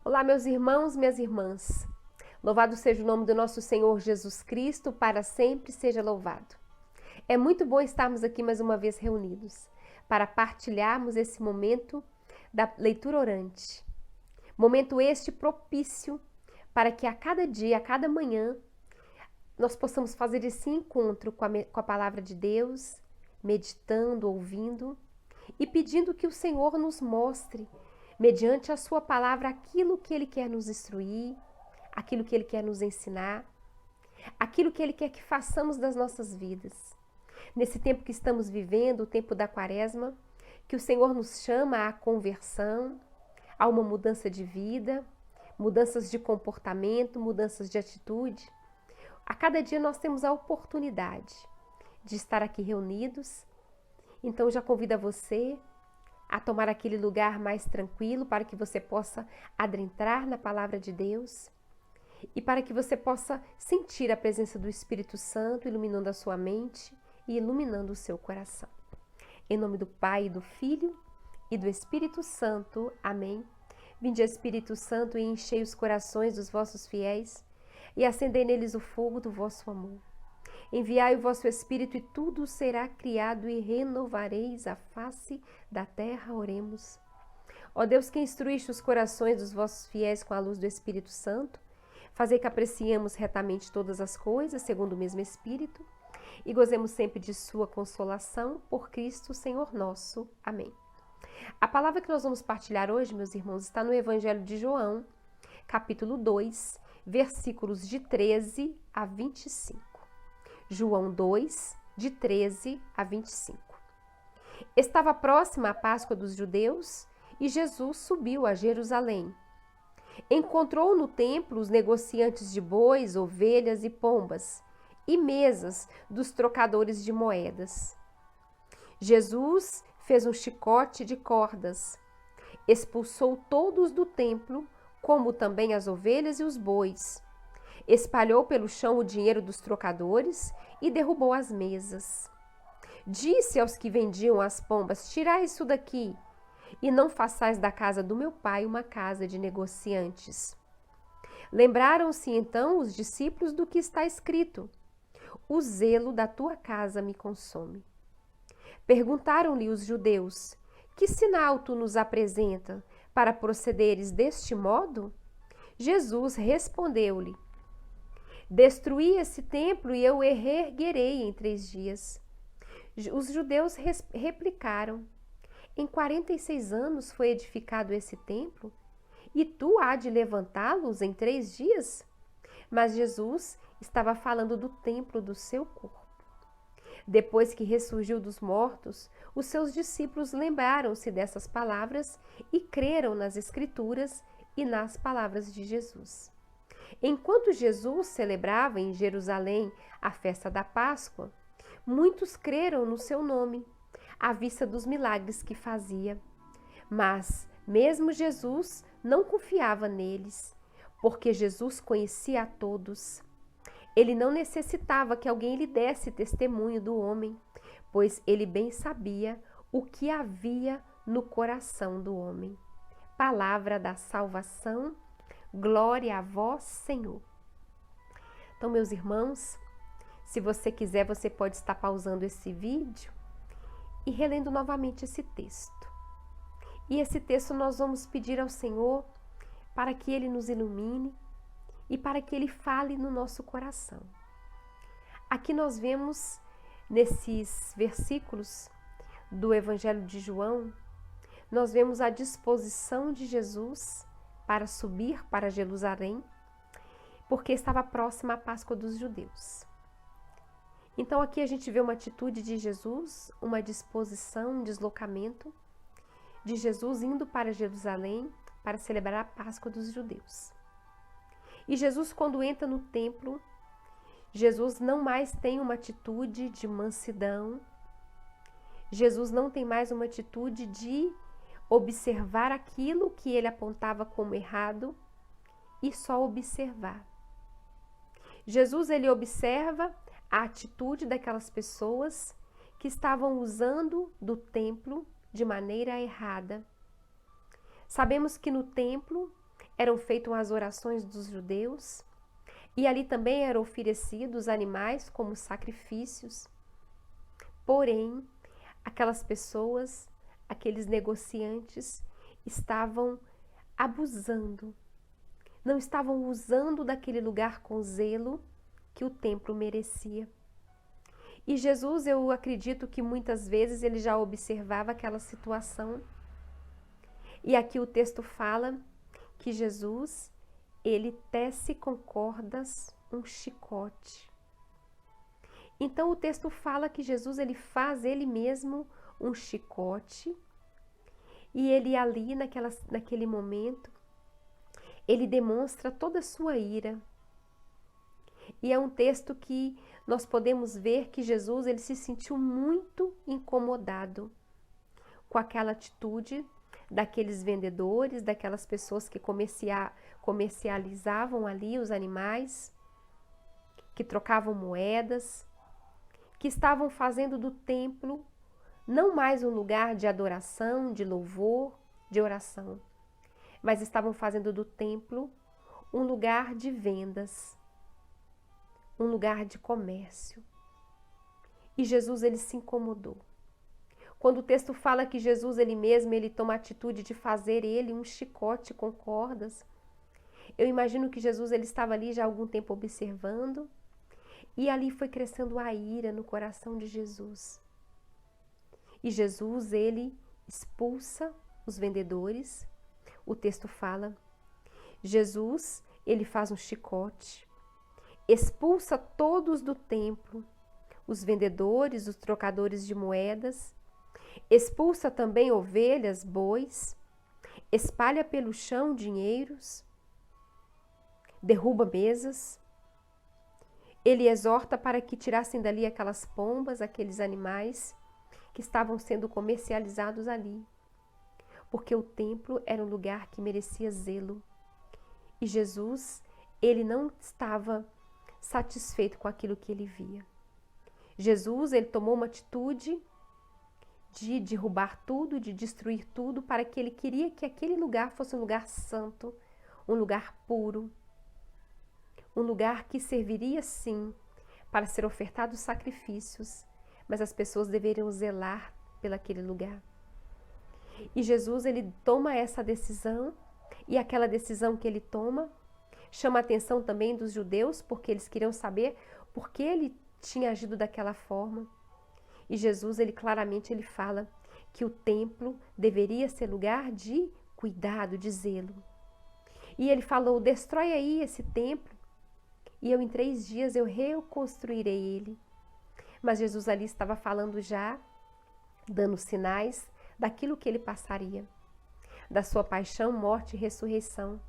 Olá, meus irmãos, minhas irmãs. Louvado seja o nome do nosso Senhor Jesus Cristo, para sempre seja louvado. É muito bom estarmos aqui mais uma vez reunidos para partilharmos esse momento da leitura orante. Momento este propício para que a cada dia, a cada manhã, nós possamos fazer esse encontro com a palavra de Deus, meditando, ouvindo e pedindo que o Senhor nos mostre, mediante a sua palavra, aquilo que Ele quer nos instruir, aquilo que Ele quer nos ensinar, aquilo que Ele quer que façamos das nossas vidas. Nesse tempo que estamos vivendo, o tempo da Quaresma, que o Senhor nos chama à conversão, a uma mudança de vida, mudanças de comportamento, mudanças de atitude. A cada dia nós temos a oportunidade de estar aqui reunidos. Então já convido a você a tomar aquele lugar mais tranquilo para que você possa adentrar na palavra de Deus e para que você possa sentir a presença do Espírito Santo iluminando a sua mente e iluminando o seu coração. Em nome do Pai, do Filho e do Espírito Santo. Amém. Vinde, Espírito Santo, e enchei os corações dos vossos fiéis e acendei neles o fogo do vosso amor. Enviai o vosso Espírito e tudo será criado e renovareis a face da terra. Oremos. Ó Deus, que instruíste os corações dos vossos fiéis com a luz do Espírito Santo, fazei que apreciemos retamente todas as coisas, segundo o mesmo Espírito, e gozemos sempre de sua consolação, por Cristo, Senhor nosso. Amém. A palavra que nós vamos partilhar hoje, meus irmãos, está no Evangelho de João, capítulo 2, versículos de 13 a 25. João 2, de 13 a 25. Estava próxima a Páscoa dos judeus e Jesus subiu a Jerusalém. Encontrou no templo os negociantes de bois, ovelhas e pombas, e mesas dos trocadores de moedas. Jesus fez um chicote de cordas, expulsou todos do templo, como também as ovelhas e os bois. Espalhou pelo chão o dinheiro dos trocadores e derrubou as mesas. Disse aos que vendiam as pombas: tirai isso daqui, e não façais da casa do meu pai uma casa de negociantes. Lembraram-se então os discípulos do que está escrito: o zelo da tua casa me consome. Perguntaram-lhe os judeus: que sinal tu nos apresenta para procederes deste modo? Jesus respondeu-lhe: destruí esse templo e eu o reerguerei em 3 dias. Os judeus replicaram: em 46 anos foi edificado esse templo, e tu há de levantá-los em 3 dias? Mas Jesus estava falando do templo do seu corpo. Depois que ressurgiu dos mortos, os seus discípulos lembraram-se dessas palavras e creram nas Escrituras e nas palavras de Jesus. Enquanto Jesus celebrava em Jerusalém a festa da Páscoa, muitos creram no seu nome, à vista dos milagres que fazia. Mas, mesmo Jesus, não confiava neles, porque Jesus conhecia a todos. Ele não necessitava que alguém lhe desse testemunho do homem, pois ele bem sabia o que havia no coração do homem. Palavra da salvação. Glória a vós, Senhor. Então, meus irmãos, se você quiser, você pode estar pausando esse vídeo e relendo novamente esse texto. E esse texto nós vamos pedir ao Senhor para que Ele nos ilumine e para que Ele fale no nosso coração. Aqui nós vemos, nesses versículos do Evangelho de João, nós vemos a disposição de Jesus para subir para Jerusalém, porque estava próxima a Páscoa dos judeus. Então aqui a gente vê uma atitude de Jesus, uma disposição, um deslocamento de Jesus indo para Jerusalém para celebrar a Páscoa dos judeus. E Jesus, quando entra no templo, Jesus não mais tem uma atitude de mansidão, Jesus não tem mais uma atitude de observar aquilo que ele apontava como errado e só observar. Jesus, ele observa a atitude daquelas pessoas que estavam usando do templo de maneira errada. Sabemos que no templo eram feitas as orações dos judeus, e ali também eram oferecidos animais como sacrifícios. Porém, aquelas pessoas, aqueles negociantes, estavam abusando, não estavam usando daquele lugar com zelo que o templo merecia. E Jesus, eu acredito que muitas vezes ele já observava aquela situação. E aqui o texto fala que Jesus, ele tece com cordas um chicote. Então o texto fala que Jesus, ele faz ele mesmo um chicote, e ele ali naquele momento, ele demonstra toda a sua ira. E é um texto que nós podemos ver que Jesus, ele se sentiu muito incomodado com aquela atitude daqueles vendedores, daquelas pessoas que comercializavam ali os animais, que trocavam moedas, que estavam fazendo do templo não mais um lugar de adoração, de louvor, de oração, mas estavam fazendo do templo um lugar de vendas, um lugar de comércio. E Jesus, ele se incomodou. Quando o texto fala que Jesus, ele mesmo, ele toma a atitude de fazer ele um chicote com cordas, eu imagino que Jesus, ele estava ali já há algum tempo observando, e ali foi crescendo a ira no coração de Jesus. E Jesus, ele expulsa os vendedores. O texto fala, Jesus, ele faz um chicote, expulsa todos do templo, os vendedores, os trocadores de moedas, expulsa também ovelhas, bois, espalha pelo chão dinheiros, derruba mesas. Ele exorta para que tirassem dali aquelas pombas, aqueles animais que estavam sendo comercializados ali, porque o templo era um lugar que merecia zelo. E Jesus, ele não estava satisfeito com aquilo que ele via. Jesus, ele tomou uma atitude de derrubar tudo, de destruir tudo, para que ele queria que aquele lugar fosse um lugar santo, um lugar puro, um lugar que serviria sim para ser ofertados sacrifícios, mas as pessoas deveriam zelar pelaquele lugar. E Jesus, ele toma essa decisão, e aquela decisão que ele toma chama a atenção também dos judeus, porque eles queriam saber por que ele tinha agido daquela forma. E Jesus, ele claramente ele fala que o templo deveria ser lugar de cuidado, de zelo. E ele falou, destrói aí esse templo, e eu em 3 dias eu reconstruirei ele. Mas Jesus ali estava falando já, dando sinais daquilo que ele passaria, da sua paixão, morte e ressurreição.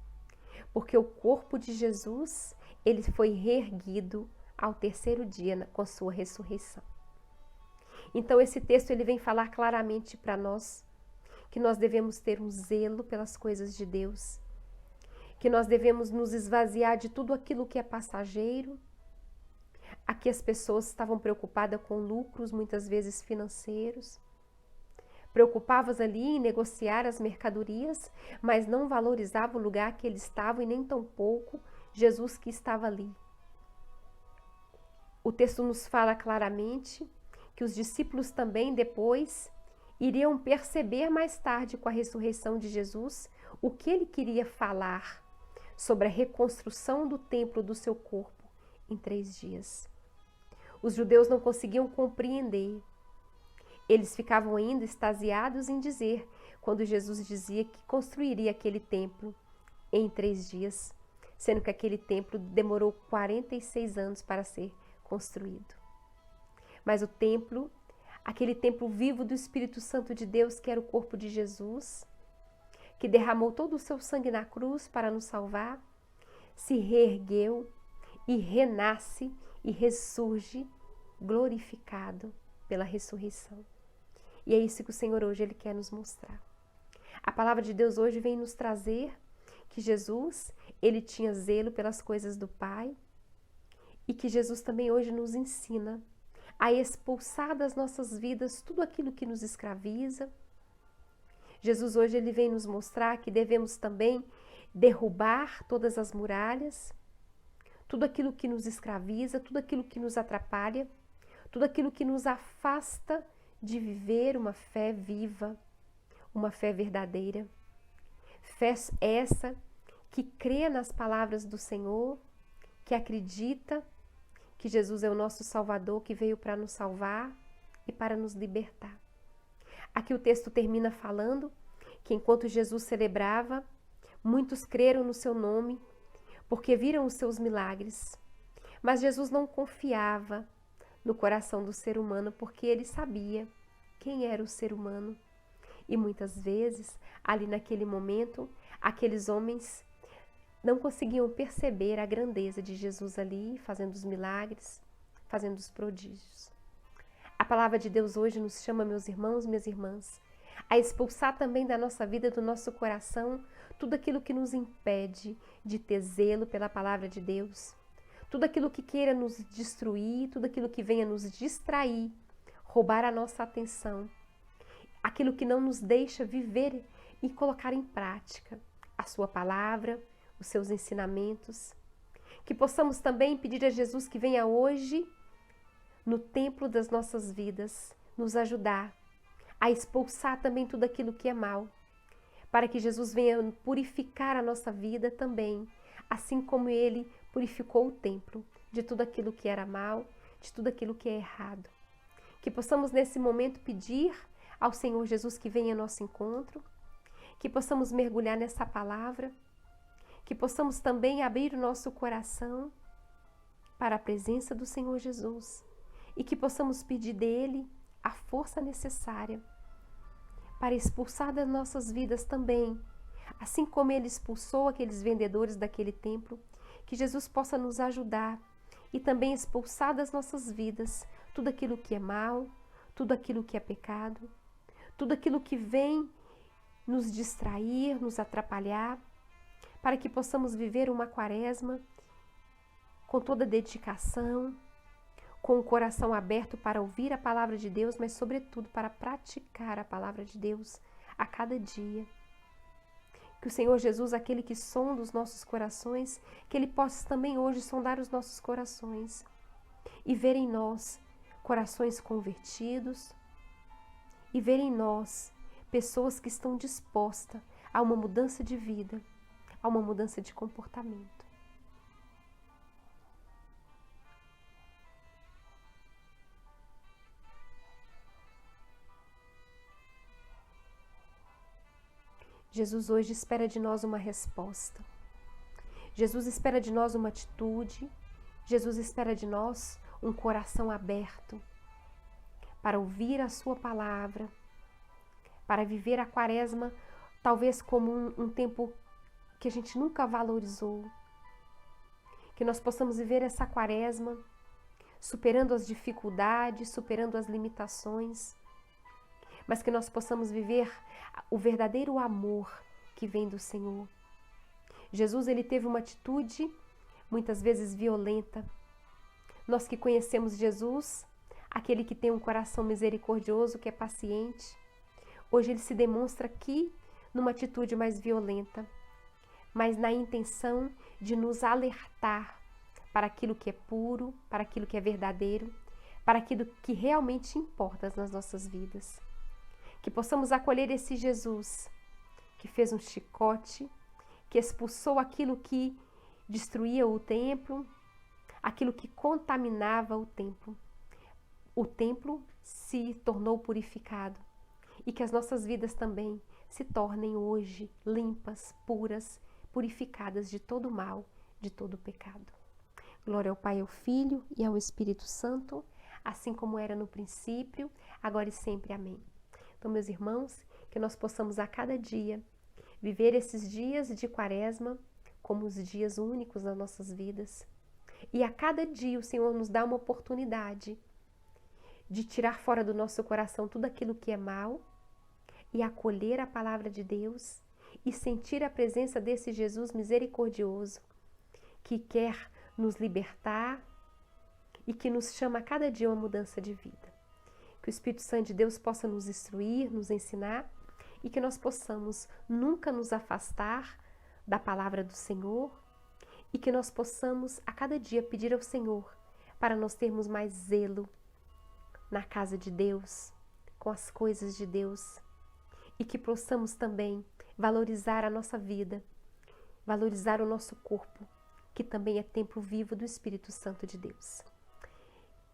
Porque o corpo de Jesus, ele foi reerguido ao 3º dia com sua ressurreição. Então esse texto ele vem falar claramente para nós que nós devemos ter um zelo pelas coisas de Deus, que nós devemos nos esvaziar de tudo aquilo que é passageiro. Aqui as pessoas estavam preocupadas com lucros, muitas vezes financeiros, preocupadas ali em negociar as mercadorias, mas não valorizavam o lugar que eles estavam e nem tampouco Jesus que estava ali. O texto nos fala claramente que os discípulos também depois iriam perceber mais tarde com a ressurreição de Jesus o que ele queria falar sobre a reconstrução do templo do seu corpo em 3 dias. Os judeus não conseguiam compreender. Eles ficavam ainda extasiados em dizer, quando Jesus dizia que construiria aquele templo em 3 dias, sendo que aquele templo demorou 46 anos para ser construído. Mas o templo, aquele templo vivo do Espírito Santo de Deus, que era o corpo de Jesus, que derramou todo o seu sangue na cruz para nos salvar, se reergueu e renasce e ressurge glorificado pela ressurreição. E é isso que o Senhor hoje ele quer nos mostrar. A palavra de Deus hoje vem nos trazer que Jesus, ele tinha zelo pelas coisas do Pai e que Jesus também hoje nos ensina a expulsar das nossas vidas tudo aquilo que nos escraviza. Jesus hoje ele vem nos mostrar que devemos também derrubar todas as muralhas, tudo aquilo que nos escraviza, tudo aquilo que nos atrapalha, tudo aquilo que nos afasta de viver uma fé viva, uma fé verdadeira. Fé essa que crê nas palavras do Senhor, que acredita que Jesus é o nosso Salvador, que veio para nos salvar e para nos libertar. Aqui o texto termina falando que enquanto Jesus celebrava, muitos creram no seu nome, porque viram os seus milagres. Mas Jesus não confiava no coração do ser humano, porque ele sabia quem era o ser humano. E muitas vezes, ali naquele momento, aqueles homens não conseguiam perceber a grandeza de Jesus ali, fazendo os milagres, fazendo os prodígios. A palavra de Deus hoje nos chama, meus irmãos, minhas irmãs, a expulsar também da nossa vida, do nosso coração, tudo aquilo que nos impede de ter zelo pela palavra de Deus, tudo aquilo que queira nos destruir, tudo aquilo que venha nos distrair, roubar a nossa atenção, aquilo que não nos deixa viver e colocar em prática a sua palavra, os seus ensinamentos. Que possamos também pedir a Jesus que venha hoje, no templo das nossas vidas, nos ajudar a expulsar também tudo aquilo que é mal, para que Jesus venha purificar a nossa vida também, assim como Ele purificou o templo de tudo aquilo que era mal, de tudo aquilo que é errado. Que possamos nesse momento pedir ao Senhor Jesus que venha ao nosso encontro, que possamos mergulhar nessa palavra, que possamos também abrir o nosso coração para a presença do Senhor Jesus e que possamos pedir dele a força necessária para expulsar das nossas vidas também, assim como ele expulsou aqueles vendedores daquele templo, que Jesus possa nos ajudar e também expulsar das nossas vidas tudo aquilo que é mal, tudo aquilo que é pecado, tudo aquilo que vem nos distrair, nos atrapalhar, para que possamos viver uma quaresma com toda dedicação, com o coração aberto para ouvir a palavra de Deus, mas sobretudo para praticar a palavra de Deus a cada dia. Que o Senhor Jesus, aquele que sonda os nossos corações, que Ele possa também hoje sondar os nossos corações e ver em nós corações convertidos e ver em nós pessoas que estão dispostas a uma mudança de vida, a uma mudança de comportamento. Jesus hoje espera de nós uma resposta. Jesus espera de nós uma atitude. Jesus espera de nós um coração aberto para ouvir a sua palavra, para viver a quaresma talvez como um tempo que a gente nunca valorizou. Que nós possamos viver essa quaresma superando as dificuldades, superando as limitações, mas que nós possamos viver o verdadeiro amor que vem do Senhor. Jesus, ele teve uma atitude muitas vezes violenta. Nós que conhecemos Jesus, aquele que tem um coração misericordioso, que é paciente, hoje ele se demonstra aqui numa atitude mais violenta, mas na intenção de nos alertar para aquilo que é puro, para aquilo que é verdadeiro, para aquilo que realmente importa nas nossas vidas. Que possamos acolher esse Jesus que fez um chicote, que expulsou aquilo que destruía o templo, aquilo que contaminava o templo. O templo se tornou purificado e que as nossas vidas também se tornem hoje limpas, puras, purificadas de todo mal, de todo pecado. Glória ao Pai, ao Filho e ao Espírito Santo, assim como era no princípio, agora e sempre. Amém. Então, meus irmãos, que nós possamos a cada dia viver esses dias de quaresma como os dias únicos das nossas vidas. E a cada dia o Senhor nos dá uma oportunidade de tirar fora do nosso coração tudo aquilo que é mal e acolher a palavra de Deus e sentir a presença desse Jesus misericordioso que quer nos libertar e que nos chama a cada dia uma mudança de vida. Que o Espírito Santo de Deus possa nos instruir, nos ensinar e que nós possamos nunca nos afastar da palavra do Senhor e que nós possamos a cada dia pedir ao Senhor para nós termos mais zelo na casa de Deus, com as coisas de Deus e que possamos também valorizar a nossa vida, valorizar o nosso corpo, que também é templo vivo do Espírito Santo de Deus.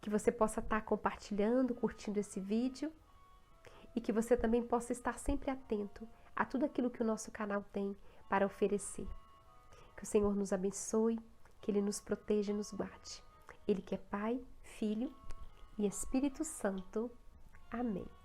Que você possa estar compartilhando, curtindo esse vídeo e que você também possa estar sempre atento a tudo aquilo que o nosso canal tem para oferecer. Que o Senhor nos abençoe, que Ele nos proteja e nos guarde. Ele que é Pai, Filho e Espírito Santo. Amém.